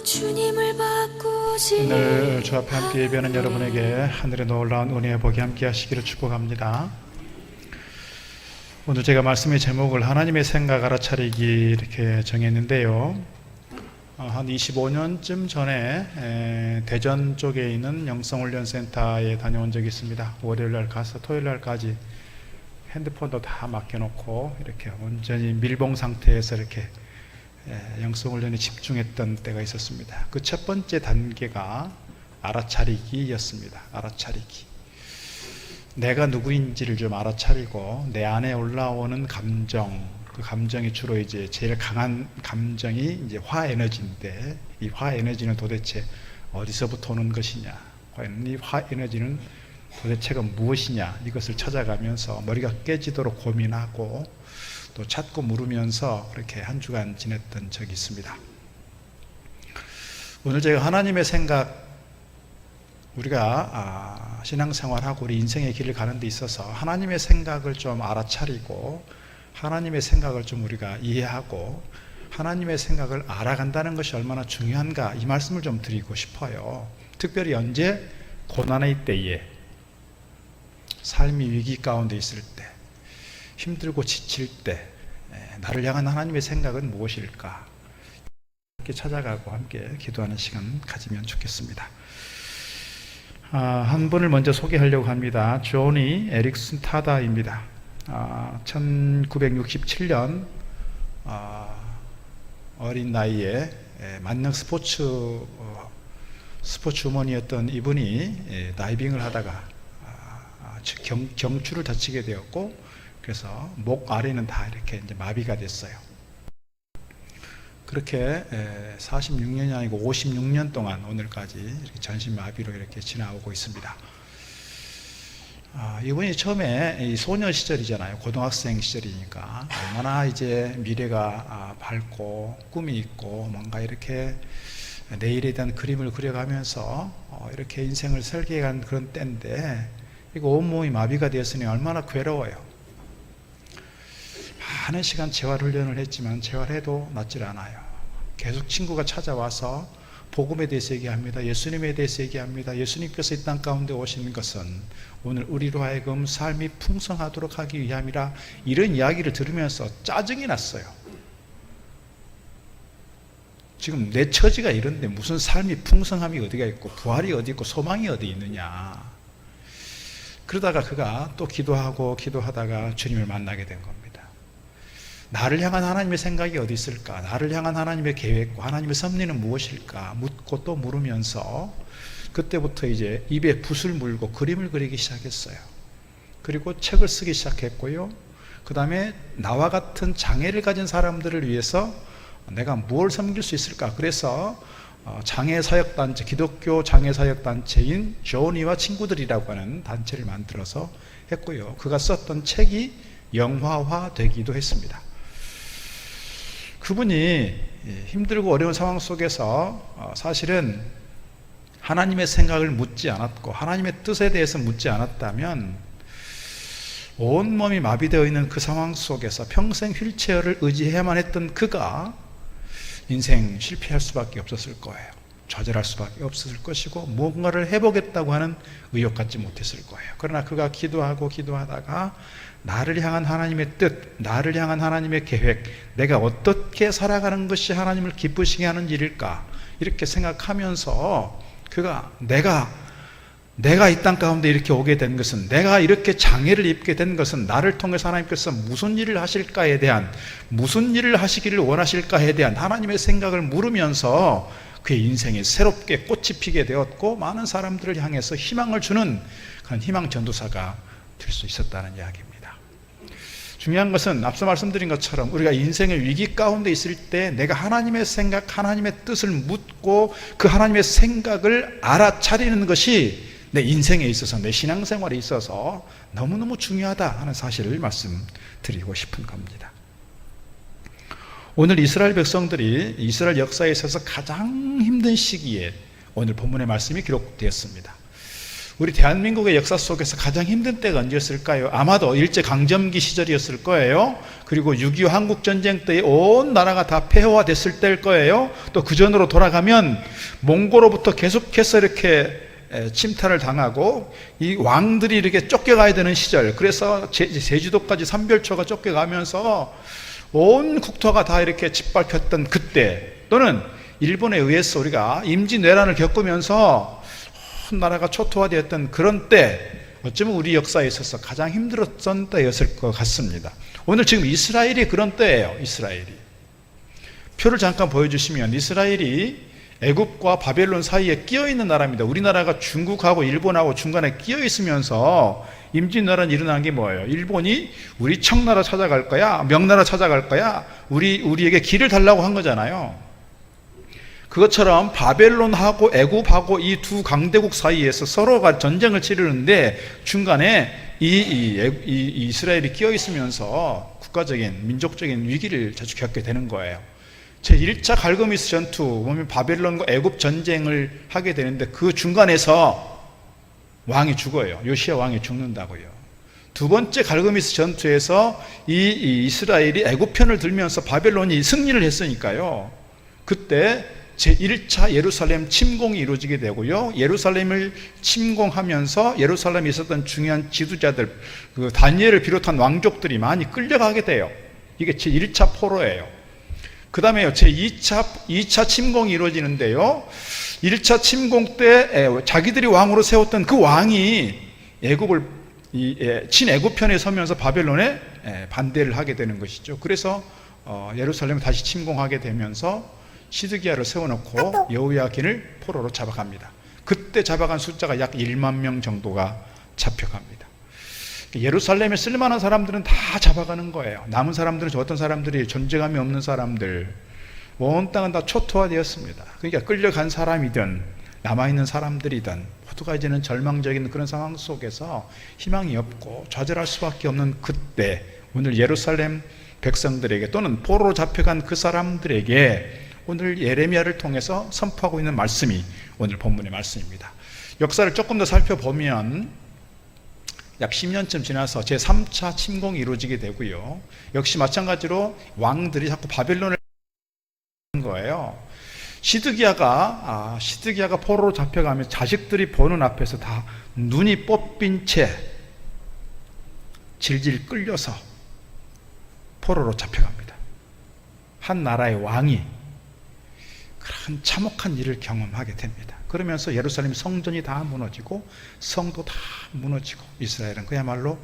주님을 바꾸지. 오늘 주 앞에 함께 예배하는 여러분에게 하늘의 놀라운 은혜의 복이 함께 하시기를 축복합니다. 오늘 제가 말씀의 제목을 하나님의 생각 알아차리기 이렇게 정했는데요. 한 25년쯤 전에 대전 쪽에 있는 영성훈련센터에 다녀온 적이 있습니다. 월요일날 가서 토요일날까지 핸드폰도 다 맡겨놓고 이렇게 온전히 밀봉 상태에서 이렇게 영성훈련에 집중했던 때가 있었습니다. 그 첫 번째 단계가 알아차리기였습니다. 알아차리기. 내가 누구인지를 좀 알아차리고 내 안에 올라오는 감정, 그 감정이 주로 이제 제일 강한 감정이 이제 화에너지인데, 이 화에너지는 도대체 어디서부터 오는 것이냐, 이 화에너지는 도대체가 무엇이냐, 이것을 찾아가면서 머리가 깨지도록 고민하고 또 찾고 물으면서 그렇게 한 주간 지냈던 적이 있습니다. 오늘 제가 하나님의 생각, 우리가 신앙생활하고 우리 인생의 길을 가는 데 있어서 하나님의 생각을 좀 알아차리고 하나님의 생각을 좀 우리가 이해하고 하나님의 생각을 알아간다는 것이 얼마나 중요한가, 이 말씀을 좀 드리고 싶어요. 특별히 언제? 고난의 때에, 삶이 위기 가운데 있을 때, 힘들고 지칠 때 나를 향한 하나님의 생각은 무엇일까? 함께 찾아가고 함께 기도하는 시간 가지면 좋겠습니다. 한 분을 먼저 소개하려고 합니다. 조니 에릭슨 타다입니다. 1967년 어린 나이에 만능 스포츠 우먼이었던 이분이 다이빙을 하다가 경추를 다치게 되었고, 그래서 목 아래는 다 이렇게 이제 마비가 됐어요. 그렇게 46년이 아니고 56년 동안 오늘까지 이렇게 전신 마비로 이렇게 지나오고 있습니다. 이분이 처음에 이 소녀 시절이잖아요. 고등학생 시절이니까 얼마나 이제 미래가 밝고 꿈이 있고 뭔가 이렇게 내일에 대한 그림을 그려가면서 이렇게 인생을 설계해간 그런 때인데, 이거 온몸이 마비가 되었으니 얼마나 괴로워요. 많은 시간 재활훈련을 했지만 재활해도 낫질 않아요. 계속 친구가 찾아와서 복음에 대해서 얘기합니다. 예수님에 대해서 얘기합니다. 예수님께서 이 땅 가운데 오시는 것은 오늘 우리로 하여금 삶이 풍성하도록 하기 위함이라, 이런 이야기를 들으면서 짜증이 났어요. 지금 내 처지가 이런데 무슨 삶이 풍성함이 어디가 있고 부활이 어디 있고 소망이 어디 있느냐. 그러다가 그가 또 기도하다가 주님을 만나게 된 겁니다. 나를 향한 하나님의 생각이 어디 있을까? 나를 향한 하나님의 계획과 하나님의 섭리는 무엇일까? 묻고 또 물으면서 그때부터 이제 입에 붓을 물고 그림을 그리기 시작했어요. 그리고 책을 쓰기 시작했고요. 그 다음에 나와 같은 장애를 가진 사람들을 위해서 내가 무엇을 섬길 수 있을까? 그래서 장애사역단체, 기독교 장애사역단체인 조니와 친구들이라고 하는 단체를 만들어서 했고요. 그가 썼던 책이 영화화 되기도 했습니다. 그분이 힘들고 어려운 상황 속에서 사실은 하나님의 생각을 묻지 않았고 하나님의 뜻에 대해서 묻지 않았다면 온몸이 마비되어 있는 그 상황 속에서 평생 휠체어를 의지해야만 했던 그가 인생 실패할 수밖에 없었을 거예요. 좌절할 수밖에 없었을 것이고 무언가를 해보겠다고 하는 의욕 갖지 못했을 거예요. 그러나 그가 기도하다가 나를 향한 하나님의 뜻, 나를 향한 하나님의 계획, 내가 어떻게 살아가는 것이 하나님을 기쁘시게 하는 일일까, 이렇게 생각하면서 그가 내가 이 땅 가운데 이렇게 오게 된 것은, 내가 이렇게 장애를 입게 된 것은 나를 통해서 하나님께서 무슨 일을 하실까에 대한, 무슨 일을 하시기를 원하실까에 대한 하나님의 생각을 물으면서 그의 인생이 새롭게 꽃이 피게 되었고 많은 사람들을 향해서 희망을 주는 그런 희망 전도사가 될 수 있었다는 이야기입니다. 중요한 것은 앞서 말씀드린 것처럼 우리가 인생의 위기 가운데 있을 때 내가 하나님의 생각, 하나님의 뜻을 묻고 그 하나님의 생각을 알아차리는 것이 내 인생에 있어서, 내 신앙생활에 있어서 너무너무 중요하다 하는 사실을 말씀드리고 싶은 겁니다. 오늘 이스라엘 백성들이 이스라엘 역사에 있어서 가장 힘든 시기에 오늘 본문의 말씀이 기록되었습니다. 우리 대한민국의 역사 속에서 가장 힘든 때가 언제였을까요? 아마도 일제강점기 시절이었을 거예요. 그리고 6.25 한국전쟁 때 온 나라가 다 폐허화됐을 때일 거예요. 또 그 전으로 돌아가면 몽고로부터 계속해서 이렇게 침탈을 당하고 이 왕들이 이렇게 쫓겨가야 되는 시절, 그래서 제주도까지 삼별초가 쫓겨가면서 온 국토가 다 이렇게 짓밟혔던 그때, 또는 일본에 의해서 우리가 임진왜란을 겪으면서 온 나라가 초토화되었던 그런 때, 어쩌면 우리 역사에 있어서 가장 힘들었던 때였을 것 같습니다. 오늘 지금 이스라엘이 그런 때예요. 이스라엘이. 표를 잠깐 보여주시면 이스라엘이 애굽과 바벨론 사이에 끼어있는 나라입니다. 우리나라가 중국하고 일본하고 중간에 끼어있으면서 임진왜란이 일어난 게 뭐예요? 일본이 우리 청나라 찾아갈 거야, 명나라 찾아갈 거야, 우리에게 길을 달라고 한 거잖아요. 그것처럼 바벨론하고 애굽하고 이 두 강대국 사이에서 서로가 전쟁을 치르는데 중간에 이 이스라엘이 끼어있으면서 국가적인 민족적인 위기를 자주 겪게 되는 거예요. 제1차 갈그미스 전투 보면 바벨론과 애굽 전쟁을 하게 되는데 그 중간에서 왕이 죽어요. 요시야 왕이 죽는다고요. 두 번째 갈그미스 전투에서 이 이스라엘이 애굽 편을 들면서 바벨론이 승리를 했으니까요. 그때 제1차 예루살렘 침공이 이루어지게 되고요. 예루살렘을 침공하면서 예루살렘에 있었던 중요한 지도자들, 그 다니엘을 비롯한 왕족들이 많이 끌려가게 돼요. 이게 제1차 포로예요. 그 다음에요, 제2차 침공이 이루어지는데요. 1차 침공 때 자기들이 왕으로 세웠던 그 왕이 애굽을 친애굽 편에 서면서 바벨론에 반대를 하게 되는 것이죠. 그래서 예루살렘을 다시 침공하게 되면서 시드기야를 세워놓고 여호야긴을 포로로 잡아갑니다. 그때 잡아간 숫자가 약 1만 명 정도가 잡혀갑니다. 예루살렘에 쓸만한 사람들은 다 잡아가는 거예요. 남은 사람들은 어떤 사람들이 존재감이 없는 사람들, 온 땅은 다 초토화되었습니다. 그러니까 끌려간 사람이든 남아있는 사람들이든 모두가 이제는 절망적인 그런 상황 속에서 희망이 없고 좌절할 수밖에 없는 그때, 오늘 예루살렘 백성들에게 또는 포로로 잡혀간 그 사람들에게 오늘 예레미야를 통해서 선포하고 있는 말씀이 오늘 본문의 말씀입니다. 역사를 조금 더 살펴보면 약 10년쯤 지나서 제3차 침공이 이루어지게 되고요. 역시 마찬가지로 왕들이 자꾸 바벨론을 하는 거예요. 시드기야가 포로로 잡혀가면 자식들이 보는 앞에서 다 눈이 뽑힌 채 질질 끌려서 포로로 잡혀갑니다. 한 나라의 왕이 그런 참혹한 일을 경험하게 됩니다. 그러면서 예루살렘 성전이 다 무너지고 성도 다 무너지고 이스라엘은 그야말로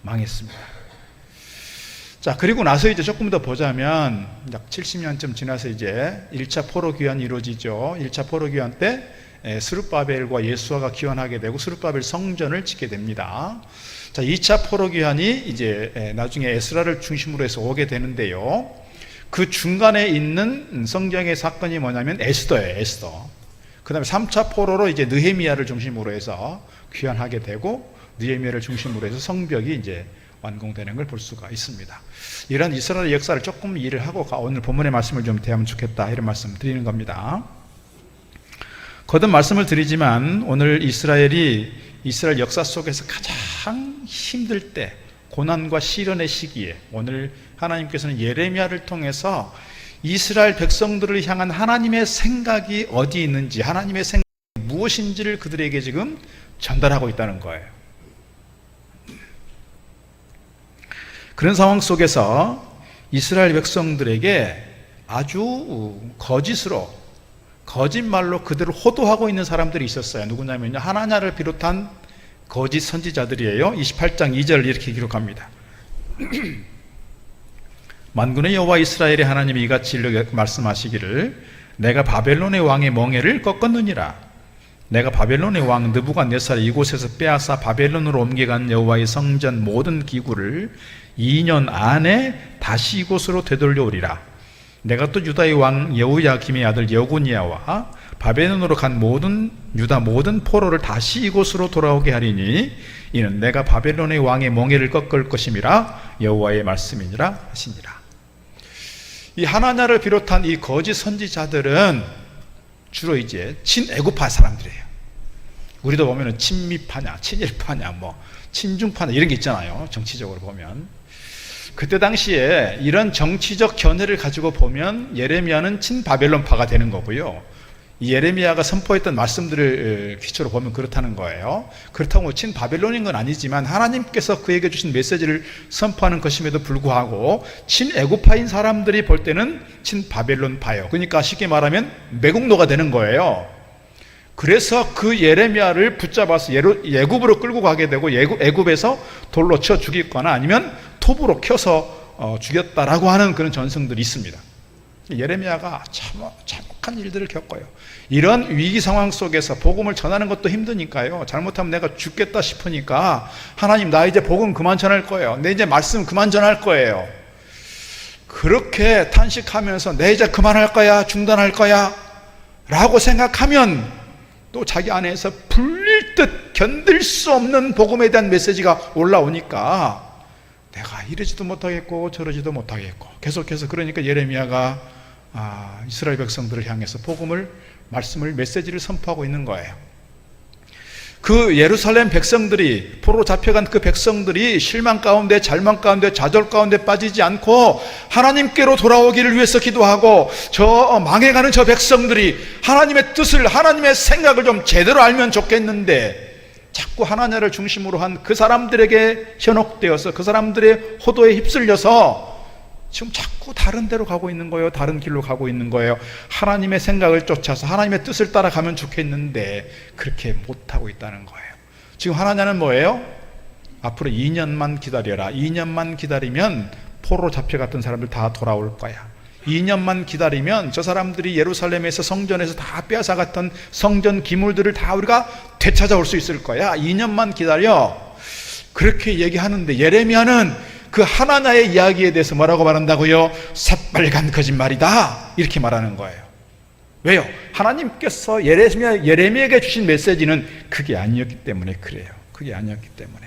망했습니다. 자, 그리고 나서 이제 조금 더 보자면 약 70년쯤 지나서 이제 1차 포로 귀환이 이루어지죠. 1차 포로 귀환 때 스룹바벨과 예수아가 귀환하게 되고 스룹바벨 성전을 짓게 됩니다. 자, 2차 포로 귀환이 이제 나중에 에스라를 중심으로 해서 오게 되는데요. 그 중간에 있는 성경의 사건이 뭐냐면 에스더예요. 에스더. 그 다음에 3차 포로로 이제 느헤미야를 중심으로 해서 귀환하게 되고 느헤미야를 중심으로 해서 성벽이 이제 완공되는 걸 볼 수가 있습니다. 이런 이스라엘 역사를 조금 이해를 하고 오늘 본문의 말씀을 좀 대하면 좋겠다, 이런 말씀 드리는 겁니다. 거듭 말씀을 드리지만 오늘 이스라엘 역사 속에서 가장 힘들 때, 고난과 시련의 시기에 오늘 하나님께서는 예레미야를 통해서 이스라엘 백성들을 향한 하나님의 생각이 어디 있는지, 하나님의 생각이 무엇인지를 그들에게 지금 전달하고 있다는 거예요. 그런 상황 속에서 이스라엘 백성들에게 아주 거짓말로 그들을 호도하고 있는 사람들이 있었어요. 누구냐면 하나냐를 비롯한 거짓 선지자들이에요. 28장 2절 이렇게 기록합니다. 만군의 여호와 이스라엘의 하나님이 이같이 말씀하시기를 내가 바벨론의 왕의 멍에를 꺾었느니라. 내가 바벨론의 왕 느부갓네살을 이곳에서 빼앗아 바벨론으로 옮겨간 여호와의 성전 모든 기구를 2년 안에 다시 이곳으로 되돌려오리라. 내가 또 유다의 왕 여호야김의 아들 여고니아와 바벨론으로 간 유다 모든 포로를 다시 이곳으로 돌아오게 하리니 이는 내가 바벨론의 왕의 멍에를 꺾을 것임이라 여호와의 말씀이니라 하시니라. 이 하나냐를 비롯한 이 거짓 선지자들은 주로 이제 친애굽파 사람들이에요. 우리도 보면은 친미파냐, 친일파냐, 뭐 친중파냐 이런 게 있잖아요. 정치적으로 보면. 그때 당시에 이런 정치적 견해를 가지고 보면 예레미야는 친바벨론파가 되는 거고요. 이 예레미야가 선포했던 말씀들을 기초로 보면 그렇다는 거예요. 그렇다고 친바벨론인 건 아니지만 하나님께서 그에게 주신 메시지를 선포하는 것임에도 불구하고 친애굽파인 사람들이 볼 때는 친바벨론파예요. 그러니까 쉽게 말하면 매국노가 되는 거예요. 그래서 그 예레미야를 붙잡아서 애굽으로 끌고 가게 되고 애굽에서 돌로 쳐 죽이거나 아니면 톱으로 켜서 죽였다라고 하는 그런 전승들이 있습니다. 예레미야가 참혹한 일들을 겪어요. 이런 위기 상황 속에서 복음을 전하는 것도 힘드니까요. 잘못하면 내가 죽겠다 싶으니까 하나님 나 이제 복음 그만 전할 거예요. 내 이제 말씀 그만 전할 거예요. 그렇게 탄식하면서 내 이제 그만할 거야, 중단할 거야 라고 생각하면 또 자기 안에서 불릴 듯 견딜 수 없는 복음에 대한 메시지가 올라오니까 내가 이러지도 못하겠고 저러지도 못하겠고 계속해서 그러니까 예레미야가 이스라엘 백성들을 향해서 복음을, 말씀을, 메시지를 선포하고 있는 거예요. 그 예루살렘 백성들이, 포로로 잡혀간 그 백성들이 실망 가운데, 절망 가운데, 좌절 가운데 빠지지 않고 하나님께로 돌아오기를 위해서 기도하고, 저 망해가는 저 백성들이 하나님의 뜻을, 하나님의 생각을 좀 제대로 알면 좋겠는데 자꾸 하나님을 중심으로 한 그 사람들에게 현혹되어서 그 사람들의 호도에 휩쓸려서 지금 자꾸 다른 데로 가고 있는 거예요. 다른 길로 가고 있는 거예요. 하나님의 생각을 쫓아서 하나님의 뜻을 따라가면 좋겠는데 그렇게 못하고 있다는 거예요. 지금 하나님은 뭐예요? 앞으로 2년만 기다려라. 2년만 기다리면 포로로 잡혀갔던 사람들 다 돌아올 거야. 2년만 기다리면 저 사람들이 예루살렘에서 성전에서 다 빼앗아갔던 성전 기물들을 다 우리가 되찾아올 수 있을 거야. 2년만 기다려. 그렇게 얘기하는데 예레미야는 그 하나님의 이야기에 대해서 뭐라고 말한다고요? 새빨간 거짓말이다 이렇게 말하는 거예요. 왜요? 하나님께서 예레미야에게 주신 메시지는 그게 아니었기 때문에 그래요. 그게 아니었기 때문에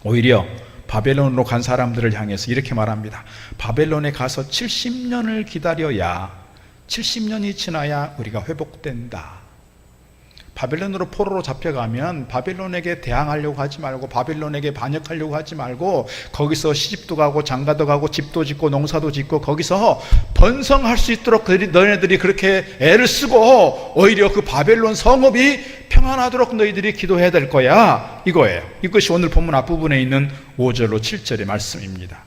오히려 바벨론으로 간 사람들을 향해서 이렇게 말합니다. 바벨론에 가서 70년을 기다려야, 70년이 지나야 우리가 회복된다. 바벨론으로 포로로 잡혀가면 바벨론에게 대항하려고 하지 말고, 바벨론에게 반역하려고 하지 말고, 거기서 시집도 가고 장가도 가고 집도 짓고 농사도 짓고 거기서 번성할 수 있도록 너희들이 그렇게 애를 쓰고 오히려 그 바벨론 성읍이 평안하도록 너희들이 기도해야 될 거야, 이거예요. 이것이 오늘 본문 앞부분에 있는 5절로 7절의 말씀입니다.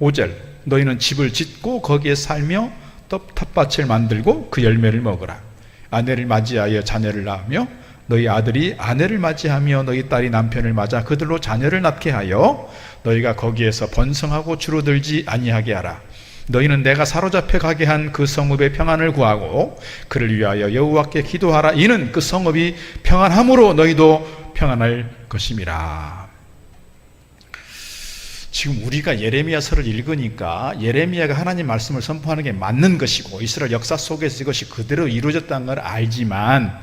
5절, 너희는 집을 짓고 거기에 살며 텃밭을 만들고 그 열매를 먹으라. 아내를 맞이하여 자녀를 낳으며 너희 아들이 아내를 맞이하며 너희 딸이 남편을 맞아 그들로 자녀를 낳게 하여 너희가 거기에서 번성하고 주로들지 아니하게 하라. 너희는 내가 사로잡혀 가게 한 그 성읍의 평안을 구하고 그를 위하여 여호와께 기도하라. 이는 그 성읍이 평안함으로 너희도 평안할 것임이라. 지금 우리가 예레미야서를 읽으니까 예레미야가 하나님 말씀을 선포하는 게 맞는 것이고 이스라엘 역사 속에서 이것이 그대로 이루어졌다는 걸 알지만,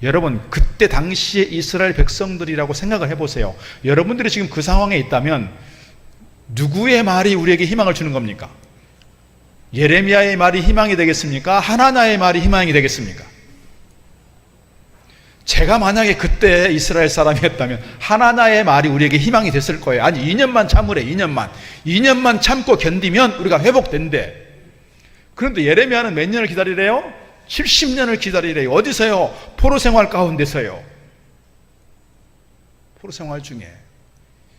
여러분 그때 당시에 이스라엘 백성들이라고 생각을 해보세요. 여러분들이 지금 그 상황에 있다면 누구의 말이 우리에게 희망을 주는 겁니까? 예레미야의 말이 희망이 되겠습니까? 하나님의 말이 희망이 되겠습니까? 제가 만약에 그때 이스라엘 사람이었다면 하나님의 말이 우리에게 희망이 됐을 거예요. 아니 2년만 참으래. 2년만 참고 견디면 우리가 회복된대. 그런데 예레미야는 몇 년을 기다리래요? 70년을 기다리래요. 어디서요? 포로 생활 가운데서요. 포로 생활 중에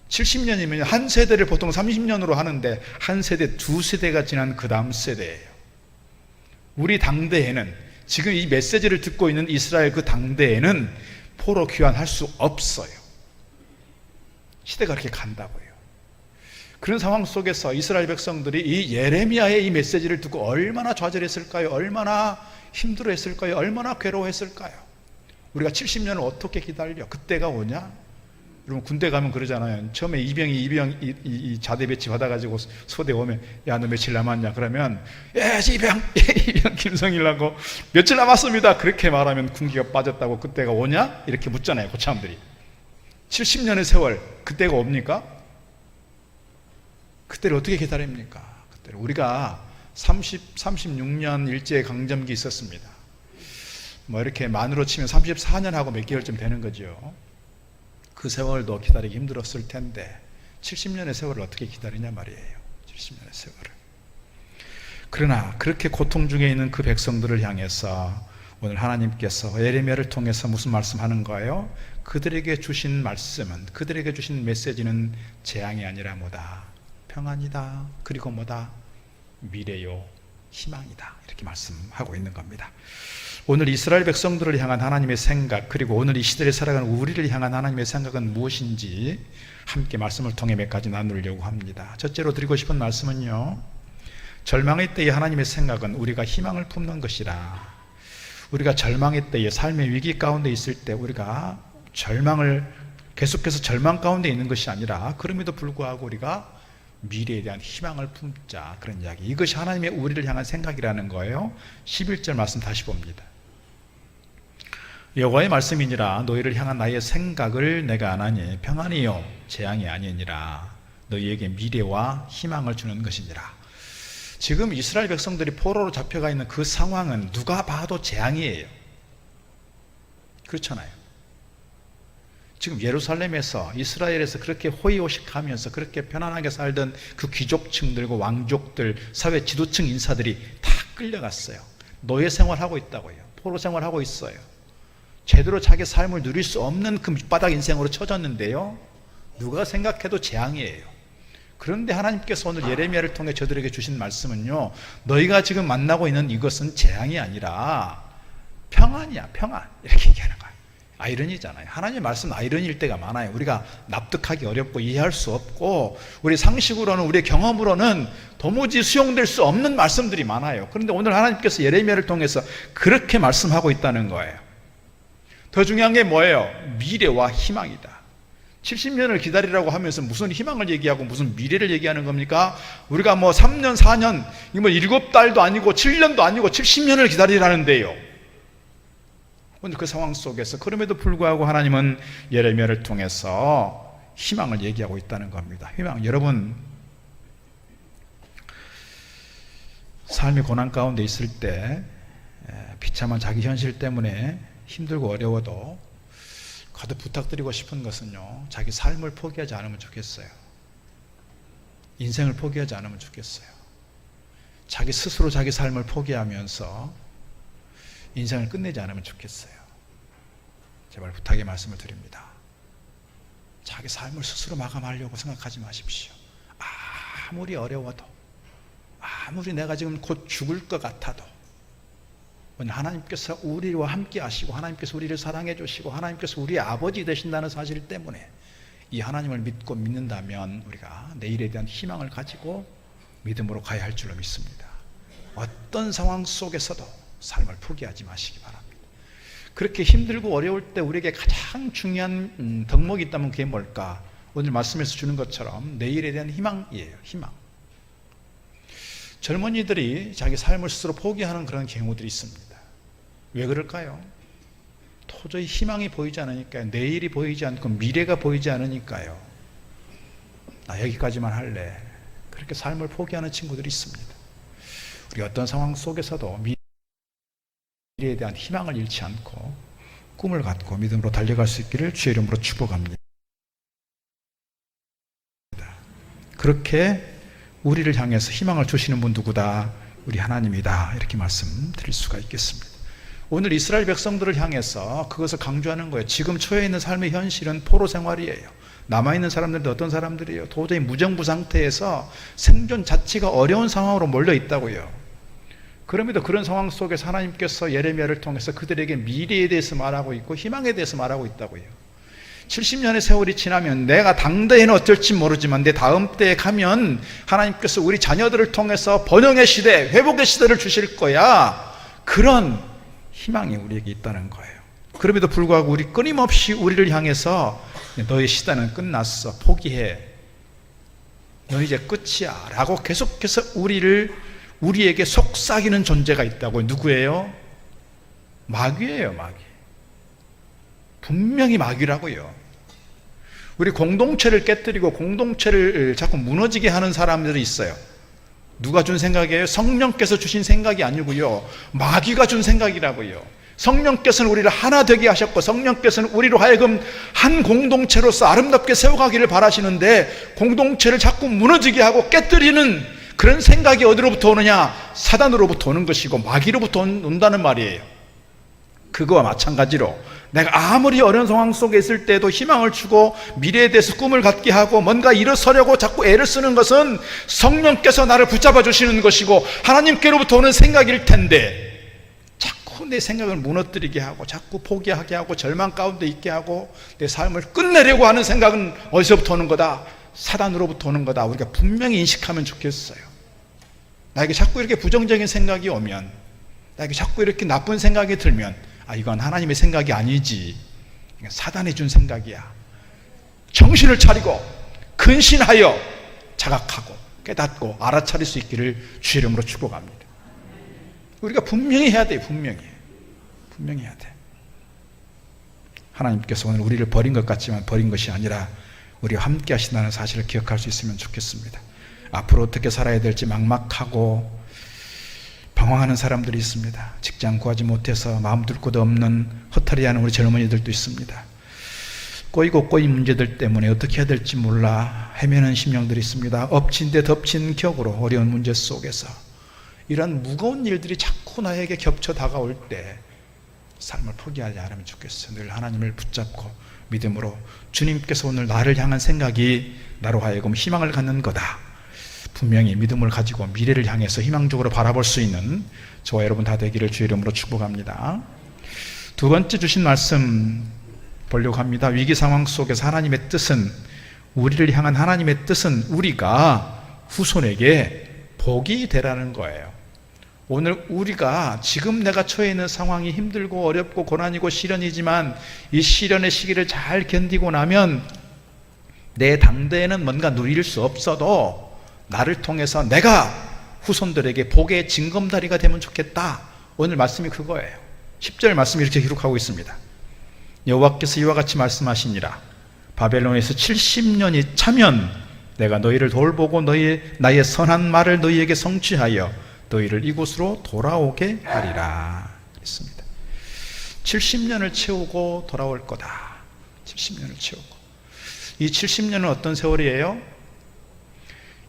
70년이면 한 세대를 보통 30년으로 하는데 한 세대, 두 세대가 지난 그 다음 세대예요. 우리 당대에는, 지금 이 메시지를 듣고 있는 이스라엘 그 당대에는 포로 귀환할 수 없어요. 시대가 그렇게 간다고요. 그런 상황 속에서 이스라엘 백성들이 이 예레미야의 이 메시지를 듣고 얼마나 좌절했을까요? 얼마나 힘들어했을까요? 얼마나 괴로워했을까요? 우리가 70년을 어떻게 기다려? 그때가 오냐? 여러분 군대 가면 그러잖아요. 처음에 이병이 자대 배치 받아가지고 소대 오면 야 너 며칠 남았냐? 그러면 이병 김성일하고 며칠 남았습니다. 그렇게 말하면 군기가 빠졌다고 그때가 오냐? 이렇게 묻잖아요. 고참들이. 70년의 세월 그때가 옵니까? 그때를 어떻게 기다립니까? 그때를 우리가 36년 일제강점기 있었습니다. 뭐 이렇게 만으로 치면 34년하고 몇 개월쯤 되는 거죠. 그 세월도 기다리기 힘들었을 텐데 70년의 세월을 어떻게 기다리냐 말이에요. 70년의 세월을. 그러나 그렇게 고통 중에 있는 그 백성들을 향해서 오늘 하나님께서 예레미야를 통해서 무슨 말씀하는 거예요? 그들에게 주신 말씀은, 그들에게 주신 메시지는 재앙이 아니라 뭐다? 평안이다. 그리고 뭐다? 미래요, 희망이다. 이렇게 말씀하고 있는 겁니다. 오늘 이스라엘 백성들을 향한 하나님의 생각, 그리고 오늘 이 시대를 살아가는 우리를 향한 하나님의 생각은 무엇인지 함께 말씀을 통해 몇 가지 나누려고 합니다. 첫째로 드리고 싶은 말씀은요, 절망의 때의 하나님의 생각은 우리가 희망을 품는 것이라. 우리가 절망의 때에, 삶의 위기 가운데 있을 때 우리가 계속해서 절망 가운데 있는 것이 아니라 그럼에도 불구하고 우리가 미래에 대한 희망을 품자, 그런 이야기. 이것이 하나님의 우리를 향한 생각이라는 거예요. 11절 말씀 다시 봅니다. 여호와의 말씀이니라. 너희를 향한 나의 생각을 내가 아나니 평안이요 재앙이 아니니라. 너희에게 미래와 희망을 주는 것이니라. 지금 이스라엘 백성들이 포로로 잡혀가 있는 그 상황은 누가 봐도 재앙이에요. 그렇잖아요. 지금 예루살렘에서, 이스라엘에서 그렇게 호의호식하면서 그렇게 편안하게 살던 그 귀족층들과 왕족들, 사회 지도층 인사들이 다 끌려갔어요. 노예 생활하고 있다고요. 포로 생활하고 있어요. 제대로 자기 삶을 누릴 수 없는 그 밑바닥 인생으로 처졌는데요, 누가 생각해도 재앙이에요. 그런데 하나님께서 오늘 예레미야를 통해 저들에게 주신 말씀은요, 너희가 지금 만나고 있는 이것은 재앙이 아니라 평안이야, 평안. 이렇게 얘기하는 거예요. 아이러니잖아요. 하나님의 말씀은 아이러니일 때가 많아요. 우리가 납득하기 어렵고 이해할 수 없고 우리 상식으로는, 우리의 경험으로는 도무지 수용될 수 없는 말씀들이 많아요. 그런데 오늘 하나님께서 예레미야를 통해서 그렇게 말씀하고 있다는 거예요. 더 중요한 게 뭐예요? 미래와 희망이다. 70년을 기다리라고 하면서 무슨 희망을 얘기하고 무슨 미래를 얘기하는 겁니까? 우리가 뭐 3년, 4년, 뭐 7달도 아니고 7년도 아니고 70년을 기다리라는데요. 오늘 그 상황 속에서 그럼에도 불구하고 하나님은 예레미야를 통해서 희망을 얘기하고 있다는 겁니다. 희망. 여러분, 삶의 고난 가운데 있을 때 비참한 자기 현실 때문에 힘들고 어려워도 거듭 부탁드리고 싶은 것은요, 자기 삶을 포기하지 않으면 좋겠어요. 인생을 포기하지 않으면 좋겠어요. 자기 스스로 자기 삶을 포기하면서 인생을 끝내지 않으면 좋겠어요. 제발 부탁의 말씀을 드립니다. 자기 삶을 스스로 마감하려고 생각하지 마십시오. 아무리 어려워도, 아무리 내가 지금 곧 죽을 것 같아도 하나님께서 우리와 함께 하시고 하나님께서 우리를 사랑해 주시고 하나님께서 우리의 아버지 되신다는 사실 때문에 이 하나님을 믿고 믿는다면 우리가 내일에 대한 희망을 가지고 믿음으로 가야 할 줄로 믿습니다. 어떤 상황 속에서도 삶을 포기하지 마시기 바랍니다. 그렇게 힘들고 어려울 때 우리에게 가장 중요한 덕목이 있다면 그게 뭘까? 오늘 말씀에서 주는 것처럼 내일에 대한 희망이에요. 희망. 젊은이들이 자기 삶을 스스로 포기하는 그런 경우들이 있습니다. 왜 그럴까요? 도저히 희망이 보이지 않으니까요. 내일이 보이지 않고 미래가 보이지 않으니까요. 나 여기까지만 할래. 그렇게 삶을 포기하는 친구들이 있습니다. 우리 어떤 상황 속에서도 미래에 대한 희망을 잃지 않고 꿈을 갖고 믿음으로 달려갈 수 있기를 주의 이름으로 축복합니다. 그렇게 우리를 향해서 희망을 주시는 분 누구다? 우리 하나님이다. 이렇게 말씀드릴 수가 있겠습니다. 오늘 이스라엘 백성들을 향해서 그것을 강조하는 거예요. 지금 처해 있는 삶의 현실은 포로 생활이에요. 남아있는 사람들도 어떤 사람들이에요? 도저히 무정부 상태에서 생존 자체가 어려운 상황으로 몰려 있다고요. 그럼에도 그런 상황 속에서 하나님께서 예레미야를 통해서 그들에게 미래에 대해서 말하고 있고 희망에 대해서 말하고 있다고요. 70년의 세월이 지나면 내가 당대에는 어쩔지 모르지만 내 다음 때에 가면 하나님께서 우리 자녀들을 통해서 번영의 시대, 회복의 시대를 주실 거야. 그런 희망이 우리에게 있다는 거예요. 그럼에도 불구하고 우리 끊임없이 우리를 향해서 너의 시대는 끝났어. 포기해. 너 이제 끝이야. 라고 계속해서 우리에게 속삭이는 존재가 있다고. 누구예요? 마귀예요, 마귀. 분명히 마귀라고요. 우리 공동체를 깨뜨리고 공동체를 자꾸 무너지게 하는 사람들이 있어요. 누가 준 생각이에요? 성령께서 주신 생각이 아니고요, 마귀가 준 생각이라고요. 성령께서는 우리를 하나 되게 하셨고 성령께서는 우리로 하여금 한 공동체로서 아름답게 세워가기를 바라시는데 공동체를 자꾸 무너지게 하고 깨뜨리는 그런 생각이 어디로부터 오느냐? 사단으로부터 오는 것이고 마귀로부터 온다는 말이에요. 그거와 마찬가지로 내가 아무리 어려운 상황 속에 있을 때도 희망을 주고 미래에 대해서 꿈을 갖게 하고 뭔가 일어서려고 자꾸 애를 쓰는 것은 성령께서 나를 붙잡아 주시는 것이고 하나님께로부터 오는 생각일 텐데 자꾸 내 생각을 무너뜨리게 하고 자꾸 포기하게 하고 절망 가운데 있게 하고 내 삶을 끝내려고 하는 생각은 어디서부터 오는 거다? 사단으로부터 오는 거다. 우리가 분명히 인식하면 좋겠어요. 나에게 자꾸 이렇게 부정적인 생각이 오면, 나에게 자꾸 이렇게 나쁜 생각이 들면 이건 하나님의 생각이 아니지, 사단이 준 생각이야. 정신을 차리고 근신하여 자각하고 깨닫고 알아차릴 수 있기를 주의 이름으로 축복합니다. 우리가 분명히 해야 돼요. 분명히 해야 돼. 하나님께서 오늘 우리를 버린 것 같지만 버린 것이 아니라 우리와 함께 하신다는 사실을 기억할 수 있으면 좋겠습니다. 앞으로 어떻게 살아야 될지 막막하고 방황하는 사람들이 있습니다. 직장 구하지 못해서 마음 둘 곳 없는 허탈해하는 우리 젊은이들도 있습니다. 꼬이고 꼬인 문제들 때문에 어떻게 해야 될지 몰라 헤매는 심령들이 있습니다. 엎친 데 덮친 격으로 어려운 문제 속에서 이런 무거운 일들이 자꾸 나에게 겹쳐 다가올 때 삶을 포기하지 않으면 좋겠어요. 늘 하나님을 붙잡고 믿음으로 주님께서 오늘 나를 향한 생각이 나로 하여금 희망을 갖는 거다. 분명히 믿음을 가지고 미래를 향해서 희망적으로 바라볼 수 있는 저와 여러분 다 되기를 주의 이름으로 축복합니다. 두 번째 주신 말씀 보려고 합니다. 위기 상황 속에서 하나님의 뜻은, 우리를 향한 하나님의 뜻은 우리가 후손에게 복이 되라는 거예요. 오늘 우리가 지금 내가 처해 있는 상황이 힘들고 어렵고 고난이고 시련이지만 이 시련의 시기를 잘 견디고 나면 내 당대에는 뭔가 누릴 수 없어도 나를 통해서 내가 후손들에게 복의 징검다리가 되면 좋겠다. 오늘 말씀이 그거예요. 10절 말씀이 이렇게 기록하고 있습니다. 여호와께서 이와 같이 말씀하시니라. 바벨론에서 70년이 차면 내가 너희를 돌보고 나의 선한 말을 너희에게 성취하여 너희를 이곳으로 돌아오게 하리라 했습니다. 70년을 채우고 돌아올 거다. 70년을 채우고. 이 70년은 어떤 세월이에요?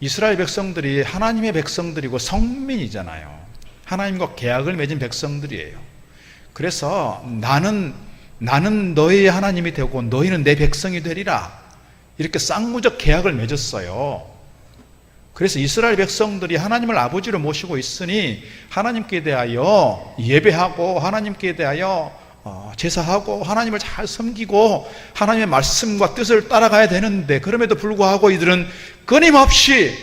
이스라엘 백성들이 하나님의 백성들이고 성민이잖아요. 하나님과 계약을 맺은 백성들이에요. 그래서 나는 너희의 하나님이 되고 너희는 내 백성이 되리라, 이렇게 쌍무적 계약을 맺었어요. 그래서 이스라엘 백성들이 하나님을 아버지로 모시고 있으니 하나님께 대하여 예배하고 하나님께 대하여 제사하고 하나님을 잘 섬기고 하나님의 말씀과 뜻을 따라가야 되는데, 그럼에도 불구하고 이들은 끊임없이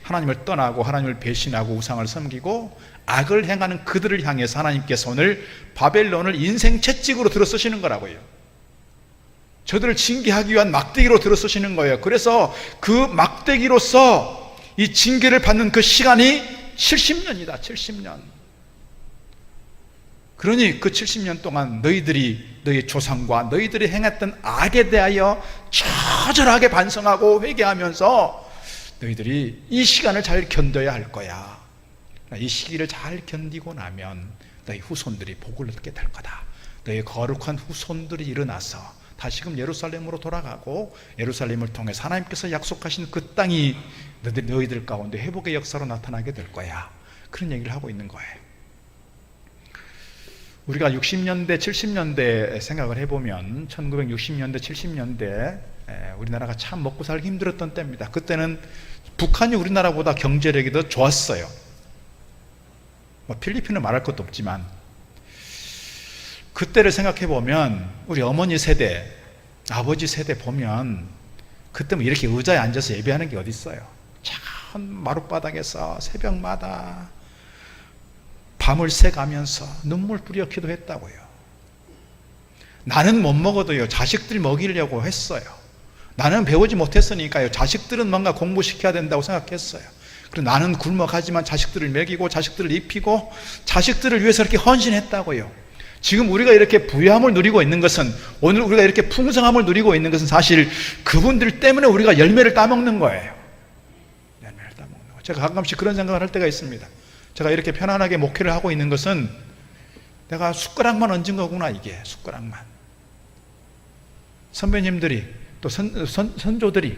하나님을 떠나고 하나님을 배신하고 우상을 섬기고 악을 행하는 그들을 향해서 하나님께서 오늘 바벨론을 인생 채찍으로 들어쓰시는 거라고요. 저들을 징계하기 위한 막대기로 들어쓰시는 거예요. 그래서 그 막대기로서 이 징계를 받는 그 시간이 70년이다. 70년. 그러니 그 70년 동안 너희 조상과 너희들이 행했던 악에 대하여 처절하게 반성하고 회개하면서 너희들이 이 시간을 잘 견뎌야 할 거야. 이 시기를 잘 견디고 나면 너희 후손들이 복을 얻게 될 거다. 너희 거룩한 후손들이 일어나서 다시금 예루살렘으로 돌아가고 예루살렘을 통해서 하나님께서 약속하신 그 땅이 너희들 가운데 회복의 역사로 나타나게 될 거야. 그런 얘기를 하고 있는 거예요. 우리가 60년대, 70년대 생각을 해보면 1960년대, 70년대 우리나라가 참 먹고 살기 힘들었던 때입니다. 그때는 북한이 우리나라보다 경제력이 더 좋았어요. 필리핀은 말할 것도 없지만 그때를 생각해보면 우리 어머니 세대, 아버지 세대 보면 그때 뭐 이렇게 의자에 앉아서 예배하는 게 어디 있어요. 참 마룻바닥에서 새벽마다 밤을 새가면서 눈물 뿌려 기도했다고요. 나는 못 먹어도요, 자식들 먹이려고 했어요. 나는 배우지 못했으니까요, 자식들은 뭔가 공부시켜야 된다고 생각했어요. 그리고 나는 굶어가지만 자식들을 먹이고 자식들을 입히고 자식들을 위해서 이렇게 헌신했다고요. 지금 우리가 이렇게 부유함을 누리고 있는 것은, 오늘 우리가 이렇게 풍성함을 누리고 있는 것은 사실 그분들 때문에 우리가 열매를 따먹는 거예요. 열매를 따먹는 거예요. 제가 가끔씩 그런 생각을 할 때가 있습니다. 제가 이렇게 편안하게 목회를 하고 있는 것은 내가 숟가락만 얹은 거구나, 이게 숟가락만. 선배님들이 또 선조들이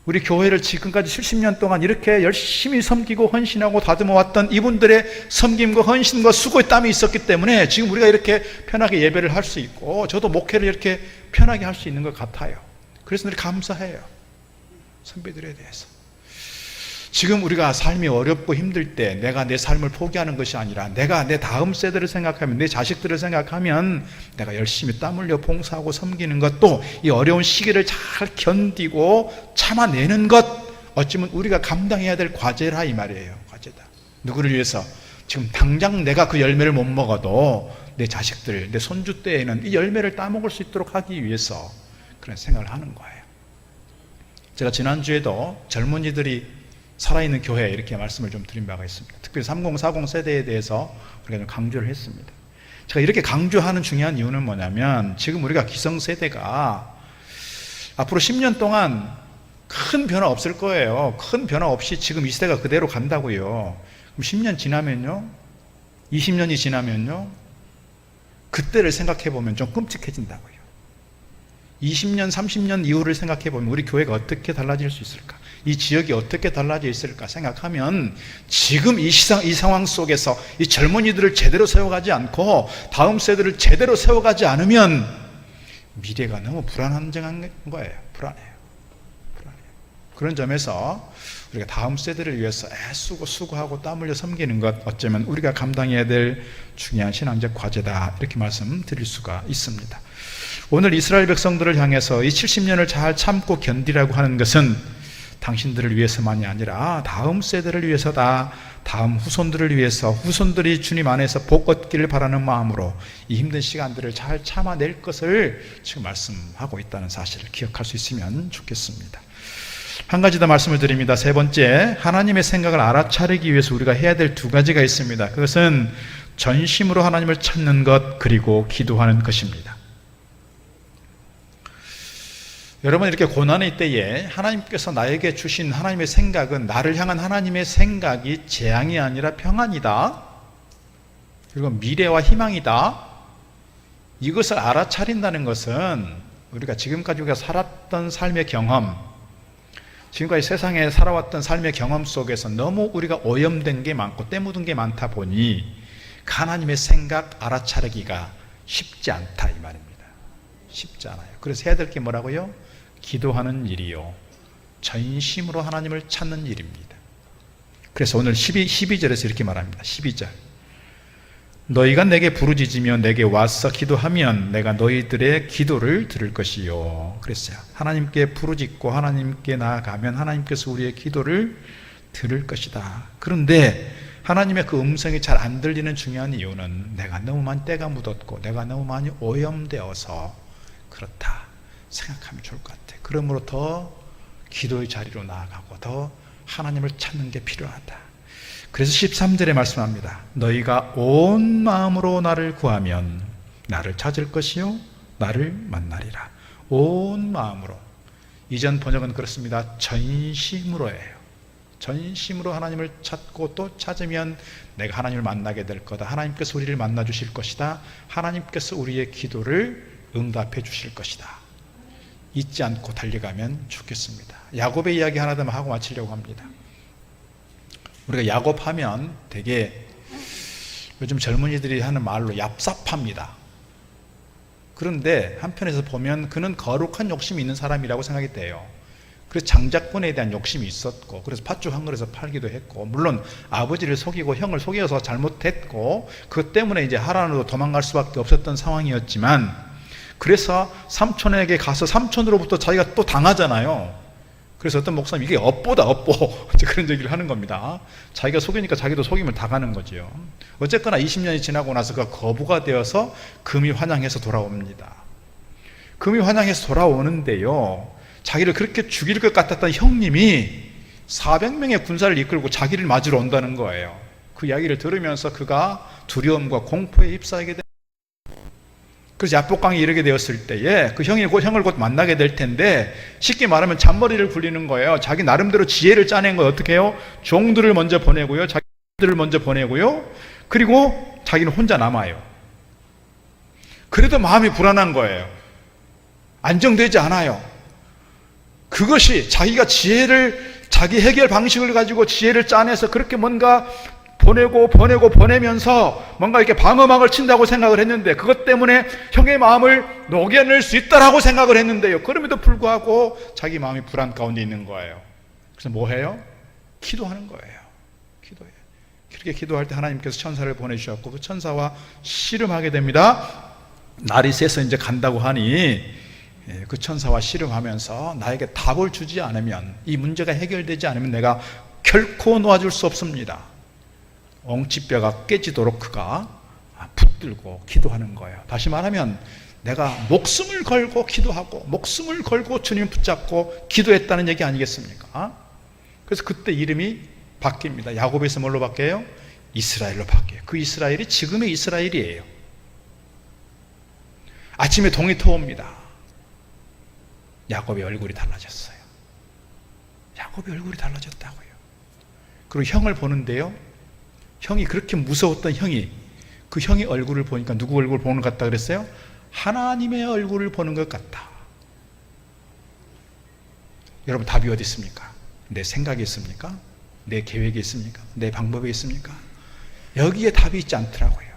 우리 교회를 지금까지 70년 동안 이렇게 열심히 섬기고 헌신하고 다듬어왔던 이분들의 섬김과 헌신과 수고의 땀이 있었기 때문에 지금 우리가 이렇게 편하게 예배를 할 수 있고 저도 목회를 이렇게 편하게 할 수 있는 것 같아요. 그래서 늘 감사해요, 선배들에 대해서. 지금 우리가 삶이 어렵고 힘들 때 내가 내 삶을 포기하는 것이 아니라 내가 내 다음 세대를 생각하면, 내 자식들을 생각하면 내가 열심히 땀 흘려 봉사하고 섬기는 것도, 이 어려운 시기를 잘 견디고 참아내는 것, 어찌보면 우리가 감당해야 될 과제라 이 말이에요. 과제다. 누구를 위해서? 지금 당장 내가 그 열매를 못 먹어도 내 자식들, 내 손주 때에는 이 열매를 따먹을 수 있도록 하기 위해서 그런 생각을 하는 거예요. 제가 지난주에도 젊은이들이 살아있는 교회 이렇게 말씀을 좀 드린 바가 있습니다. 특별히 3040 세대에 대해서 우리가 좀 강조를 했습니다. 제가 이렇게 강조하는 중요한 이유는 뭐냐면, 지금 우리가 기성세대가 앞으로 10년 동안 큰 변화 없을 거예요. 큰 변화 없이 지금 이 시대가 그대로 간다고요. 그럼 10년 지나면요, 20년이 지나면요, 그때를 생각해 보면 좀 끔찍해진다고요. 20년, 30년 이후를 생각해 보면 우리 교회가 어떻게 달라질 수 있을까? 이 지역이 어떻게 달라져 있을까 생각하면, 지금 이 상황 속에서 이 젊은이들을 제대로 세워가지 않고 다음 세대를 제대로 세워가지 않으면 미래가 너무 불안한 거예요. 불안해요. 그런 점에서 우리가 다음 세대를 위해서 애쓰고 수고하고 땀 흘려 섬기는 것, 어쩌면 우리가 감당해야 될 중요한 신앙적 과제다, 이렇게 말씀드릴 수가 있습니다. 오늘 이스라엘 백성들을 향해서 이 70년을 잘 참고 견디라고 하는 것은 당신들을 위해서만이 아니라 다음 세대를 위해서다. 다음 후손들을 위해서, 후손들이 주님 안에서 복 얻기를 바라는 마음으로 이 힘든 시간들을 잘 참아낼 것을 지금 말씀하고 있다는 사실을 기억할 수 있으면 좋겠습니다. 한 가지 더 말씀을 드립니다. 세 번째, 하나님의 생각을 알아차리기 위해서 우리가 해야 될 두 가지가 있습니다. 그것은 전심으로 하나님을 찾는 것, 그리고 기도하는 것입니다. 여러분, 이렇게 고난의 때에 하나님께서 나에게 주신 하나님의 생각은, 나를 향한 하나님의 생각이 재앙이 아니라 평안이다, 그리고 미래와 희망이다, 이것을 알아차린다는 것은 우리가 지금까지 우리가 살았던 삶의 경험, 지금까지 세상에 살아왔던 삶의 경험 속에서 너무 우리가 오염된 게 많고 때 묻은 게 많다 보니 하나님의 생각 알아차리기가 쉽지 않다, 이 말입니다. 쉽지 않아요. 그래서 해야 될 게 뭐라고요? 기도하는 일이요, 전심으로 하나님을 찾는 일입니다. 그래서 오늘 12절에서 이렇게 말합니다. 12절, 너희가 내게 부르짖으며 내게 와서 기도하면 내가 너희들의 기도를 들을 것이요. 그랬어요. 하나님께 부르짖고 하나님께 나아가면 하나님께서 우리의 기도를 들을 것이다. 그런데 하나님의 그 음성이 잘 안 들리는 중요한 이유는 내가 너무 많이 때가 묻었고 내가 너무 많이 오염되어서 그렇다 생각하면 좋을 것 같아요. 그러므로 더 기도의 자리로 나아가고 더 하나님을 찾는 게 필요하다. 그래서 13절에 말씀합니다. 너희가 온 마음으로 나를 구하면 나를 찾을 것이요 나를 만나리라. 온 마음으로. 이전 번역은 그렇습니다. 전심으로예요. 전심으로 하나님을 찾고 또 찾으면 내가 하나님을 만나게 될 거다. 하나님께서 우리를 만나 주실 것이다. 하나님께서 우리의 기도를 응답해 주실 것이다. 잊지 않고 달려가면 좋겠습니다. 야곱의 이야기 하나 더 하고 마치려고 합니다. 우리가 야곱하면 되게 요즘 젊은이들이 하는 말로 얍삽합니다. 그런데 한편에서 보면 그는 거룩한 욕심이 있는 사람이라고 생각이 돼요. 그래서 장자권에 대한 욕심이 있었고, 그래서 팥죽 한 그릇에서 팔기도 했고, 물론 아버지를 속이고 형을 속여서 잘못했고, 그것 때문에 이제 하란으로 도망갈 수밖에 없었던 상황이었지만, 그래서 삼촌에게 가서 삼촌으로부터 자기가 또 당하잖아요. 그래서 어떤 목사님, 이게 업보다 업보, 그런 얘기를 하는 겁니다. 자기가 속이니까 자기도 속임을 당하는 거죠. 어쨌거나 20년이 지나고 나서 그가 거부가 되어서 금이 환영해서 돌아옵니다. 금이 환영해서 돌아오는데요, 자기를 그렇게 죽일 것 같았던 형님이 400명의 군사를 이끌고 자기를 맞으러 온다는 거예요. 그 이야기를 들으면서 그가 두려움과 공포에 휩싸이게 됩니다. 그래서 야복강에 이르게 되었을 때에 그 형을 곧 만나게 될 텐데, 쉽게 말하면 잔머리를 굴리는 거예요. 자기 나름대로 지혜를 짜낸 거예요. 어떻게 해요? 종들을 먼저 보내고요, 자기들을 먼저 보내고요, 그리고 자기는 혼자 남아요. 그래도 마음이 불안한 거예요. 안정되지 않아요. 그것이 자기가 자기 해결 방식을 가지고 지혜를 짜내서 그렇게 뭔가 보내면서 뭔가 이렇게 방어막을 친다고 생각을 했는데, 그것 때문에 형의 마음을 녹여낼 수 있다라고 생각을 했는데요, 그럼에도 불구하고 자기 마음이 불안 가운데 있는 거예요. 그래서 뭐 해요? 기도하는 거예요. 기도해요. 그렇게 기도할 때 하나님께서 천사를 보내주셨고, 그 천사와 씨름하게 됩니다. 날이 새서 이제 간다고 하니 그 천사와 씨름하면서 나에게 답을 주지 않으면, 이 문제가 해결되지 않으면 내가 결코 놓아줄 수 없습니다. 엉치뼈가 깨지도록 그가 붙들고 기도하는 거예요. 다시 말하면 내가 목숨을 걸고 기도하고 목숨을 걸고 주님을 붙잡고 기도했다는 얘기 아니겠습니까? 그래서 그때 이름이 바뀝니다. 야곱에서 뭘로 바뀌어요? 이스라엘로 바뀌어요. 그 이스라엘이 지금의 이스라엘이에요. 아침에 동이 터옵니다. 야곱의 얼굴이 달라졌어요. 야곱의 얼굴이 달라졌다고요. 그리고 형을 보는데요, 형이 그렇게 무서웠던 형이, 그 형의 얼굴을 보니까 누구 얼굴을 보는 것 같다 그랬어요? 하나님의 얼굴을 보는 것 같다. 여러분, 답이 어디 있습니까? 내 생각이 있습니까? 내 계획이 있습니까? 내 방법이 있습니까? 여기에 답이 있지 않더라고요.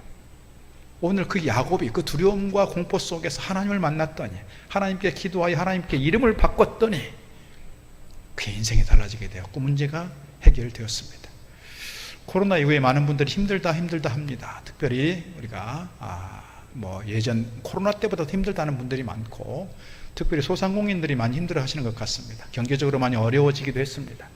오늘 그 야곱이 그 두려움과 공포 속에서 하나님을 만났더니, 하나님께 기도하여 하나님께 이름을 바꿨더니 그의 인생이 달라지게 되었고 문제가 해결되었습니다. 코로나 이후에 많은 분들이 힘들다 합니다. 특별히 우리가 예전 코로나 때보다 힘들다는 분들이 많고, 특별히 소상공인들이 많이 힘들어 하시는 것 같습니다. 경제적으로 많이 어려워지기도 했습니다.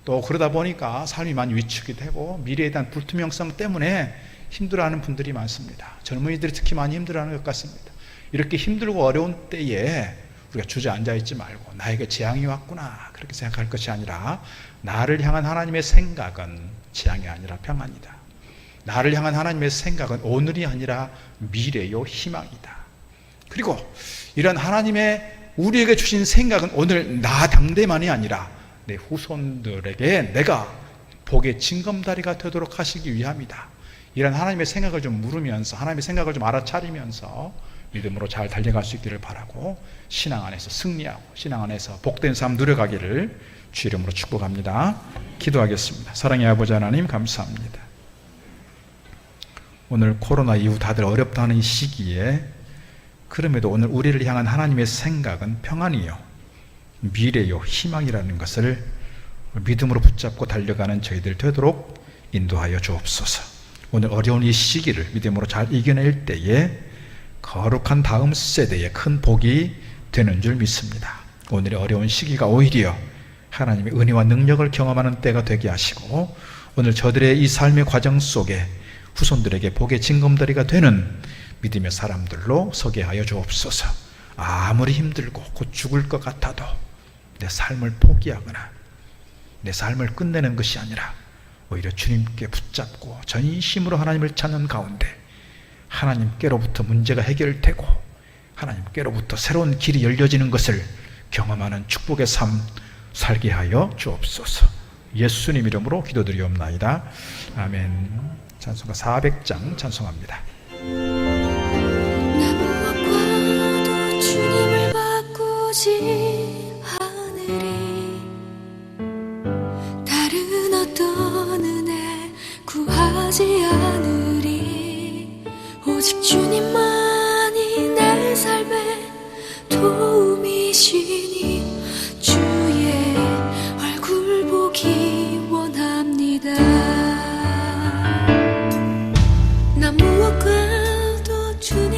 또 그러다 보니까 삶이 많이 위축이 되고 미래에 대한 불투명성 때문에 힘들어하는 분들이 많습니다. 젊은이들이 특히 많이 힘들어하는 것 같습니다. 이렇게 힘들고 어려운 때에 우리가 주저앉아 있지 말고 나에게 재앙이 왔구나 그렇게 생각할 것이 아니라, 나를 향한 하나님의 생각은 재앙이 아니라 평안이다. 나를 향한 하나님의 생각은 오늘이 아니라 미래요 희망이다. 그리고 이런 하나님의 우리에게 주신 생각은 오늘 나 당대만이 아니라 내 후손들에게 내가 복의 징검다리가 되도록 하시기 위함이다. 이런 하나님의 생각을 좀 물으면서, 하나님의 생각을 좀 알아차리면서 믿음으로 잘 달려갈 수 있기를 바라고, 신앙 안에서 승리하고 신앙 안에서 복된 삶 누려가기를 주 이름으로 축복합니다. 기도하겠습니다. 사랑의 아버지 하나님, 감사합니다. 오늘 코로나 이후 다들 어렵다는 이 시기에 그럼에도 오늘 우리를 향한 하나님의 생각은 평안이요 미래요 희망이라는 것을 믿음으로 붙잡고 달려가는 저희들 되도록 인도하여 주옵소서. 오늘 어려운 이 시기를 믿음으로 잘 이겨낼 때에 거룩한 다음 세대에 큰 복이 되는 줄 믿습니다. 오늘의 어려운 시기가 오히려 하나님의 은혜와 능력을 경험하는 때가 되게 하시고, 오늘 저들의 이 삶의 과정 속에 후손들에게 복의 징검다리가 되는 믿음의 사람들로 서게 하여 주옵소서. 아무리 힘들고 곧 죽을 것 같아도 내 삶을 포기하거나 내 삶을 끝내는 것이 아니라 오히려 주님께 붙잡고 전심으로 하나님을 찾는 가운데 하나님께로부터 문제가 해결되고 하나님께로부터 새로운 길이 열려지는 것을 경험하는 축복의 삶 살게 하여 주옵소서. 예수님 이름으로 기도드리옵나이다. 아멘. 찬송가 400장 찬송합니다. 나 무엇과도 주님을 바꾸지 않으리. 다른 어떤 은혜 구하지 않으리. 오직 주님만이 내 삶의 도움이시니 주의 얼굴 보기 원합니다. 나 무엇과도 주님